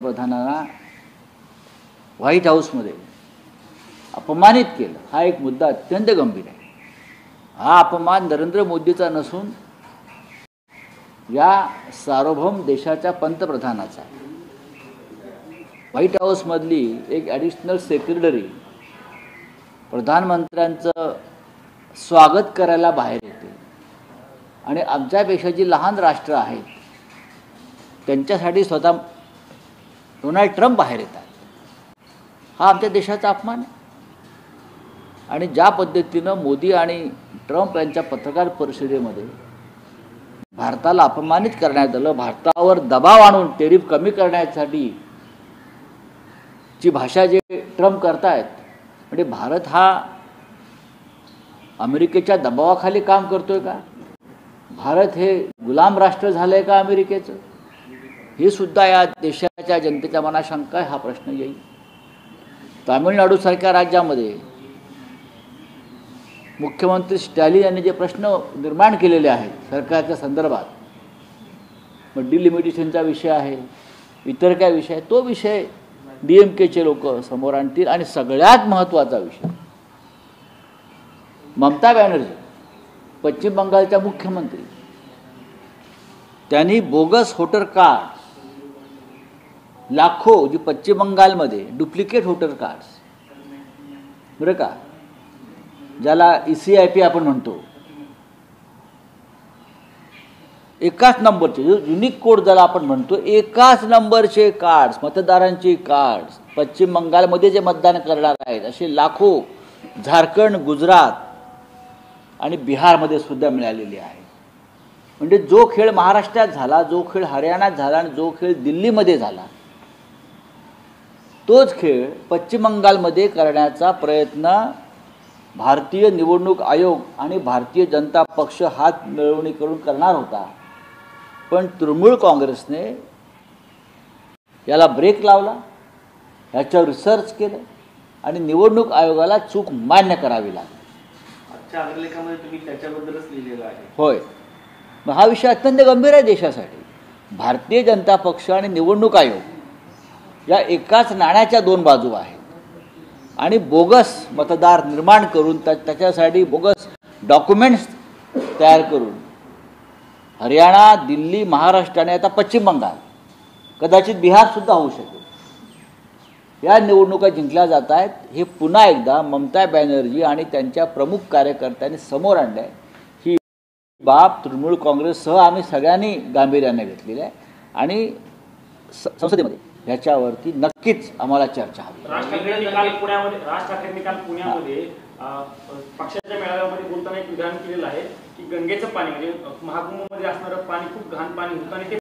पंतप्रधानांना व्हाईट हाऊसमध्ये अपमानित केलं हा एक मुद्दा अत्यंत गंभीर आहे। हा अपमान नरेंद्र मोदीचा नसून या सार्वभौम देशाच्या पंतप्रधानाचा आहे। व्हाईट हाऊसमधली एक ॲडिशनल सेक्रेटरी प्रधानमंत्र्यांचं स्वागत करायला बाहेर येते आणि आमच्यापेक्षा जी लहान राष्ट्र आहेत त्यांच्यासाठी स्वतः डोनाल्ड ट्रम्प बाहेर येतात। हा आमच्या देशाचा अपमान आहे। आणि ज्या पद्धतीनं मोदी आणि ट्रम्प यांच्या पत्रकार परिषदेमध्ये भारताला अपमानित करण्यात आलं, भारतावर दबाव आणून टेरिफ कमी करण्यासाठी ची भाषा जे ट्रम्प करतायत, म्हणजे भारत हा अमेरिकेच्या दबावाखाली काम करतोय का? भारत हे गुलाम राष्ट्र झालंय का अमेरिकेचं? हे सुद्धा या देशाच्या जनतेच्या मनात शंका आहे। हा प्रश्न येईल। तामिळनाडूसारख्या राज्यामध्ये मुख्यमंत्री स्टॅलिन यांनी जे प्रश्न निर्माण केलेले आहेत सरकारच्या संदर्भात, मग डिलिमिटेशनचा विषय आहे, इतर काय विषय आहे, तो विषय DMKचे लोक समोर आणतील। आणि सगळ्यात महत्त्वाचा विषय, ममता बॅनर्जी पश्चिम बंगालच्या मुख्यमंत्री, त्यांनी बोगस वोटर कार्ड लाखो जी पश्चिम बंगालमध्ये डुप्लिकेट वोटर कार्ड्स, बरं का, ज्याला ECIP आपण म्हणतो, एकाच नंबरचे युनिक कोड ज्याला आपण म्हणतो, एकाच नंबरचे कार्ड्स, मतदारांची कार्ड्स पश्चिम बंगालमध्ये जे मतदान करणार आहेत असे लाखो झारखंड, गुजरात आणि बिहारमध्ये सुद्धा मिळालेले आहे। म्हणजे जो खेळ महाराष्ट्रात झाला, जो खेळ हरियाणात झाला आणि जो खेळ दिल्लीमध्ये झाला, तोच खेळ पश्चिम बंगालमध्ये करण्याचा प्रयत्न भारतीय निवडणूक आयोग आणि भारतीय जनता पक्ष हात मिळवणी करून करणार होता। पण तृणमूल काँग्रेसने याला ब्रेक लावला, याच्यावर रिसर्च केलं आणि निवडणूक आयोगाला चूक मान्य करावी लागली। आजच्या अग्रलेखामध्ये तुम्ही त्याच्याबद्दलच लिहिलेलं आहे। होय, मग हा विषय अत्यंत गंभीर आहे देशासाठी। भारतीय जनता पक्ष आणि निवडणूक आयोग या एकाच नाण्याच्या दोन बाजू आहेत आणि बोगस मतदार निर्माण करून त्याच्यासाठी बोगस डॉक्युमेंट्स तयार करून हरियाणा, दिल्ली, महाराष्ट्र आणि आता पश्चिम बंगाल, कदाचित बिहारसुद्धा होऊ शकेल, या निवडणुका जिंकल्या जात आहेत। हे पुन्हा एकदा ममता बॅनर्जी आणि त्यांच्या प्रमुख कार्यकर्त्यांनी समोर आणलं आहे। ही बाब तृणमूल काँग्रेससह आम्ही सगळ्यांनी गांभीर्याने घेतलेली आहे आणि संसदेमध्ये याच्यावरती नक्कीच आम्हाला चर्चा हवी। राज ठाकरेंनी काल पुण्यामध्ये पक्षाच्या मेळाव्यामध्ये बोलताना एक विधान केलेलं आहे की गंगेचं पाणी म्हणजे महाकुंभमध्ये असणारं पाणी खूप घाण पाणी होतं आणि ते